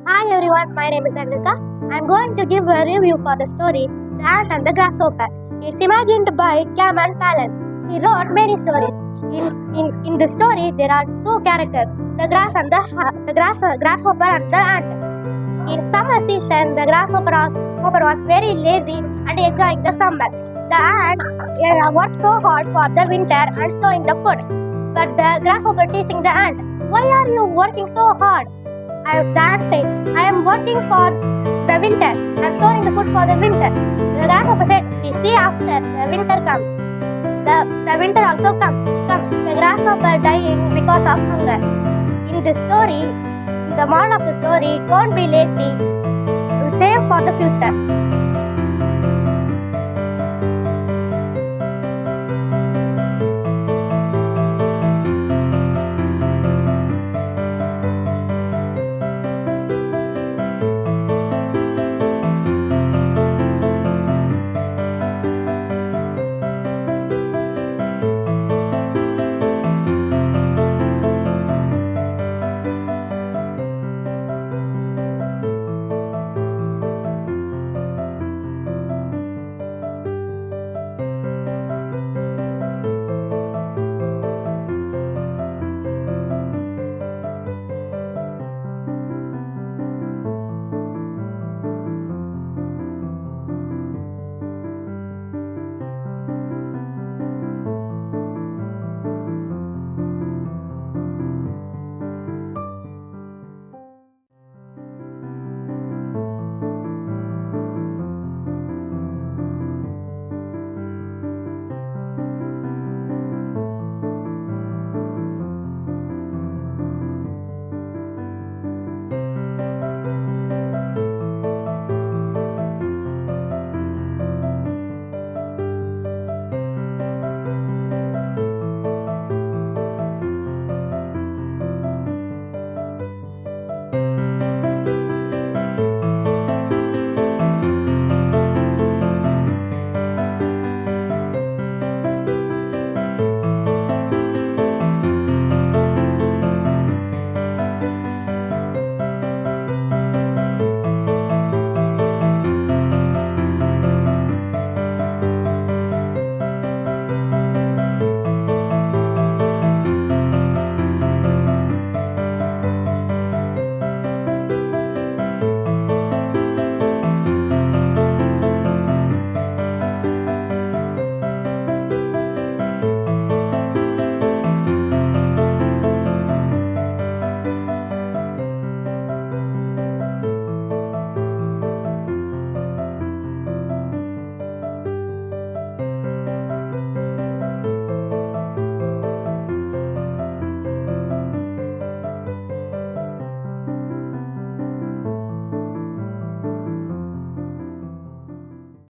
Hi everyone, my name is Anvika. I'm going to give a review for the story The Ant and the Grasshopper. It's imagined by Cameron Pallan. He wrote many stories. In the story, there are two characters: the grasshopper and the ant. In summer season, the grasshopper was very lazy and enjoying the summer. The ant worked so hard for the winter and storing the food. But the grasshopper teasing the ant, "Why are you working so hard?" The ant said, "I am working for the winter. I am storing the food for the winter." The grasshopper said, "We see after the winter comes." The winter also comes. The grasshopper dying because of hunger. In this story, the moral of the story: don't be lazy. Save for the future.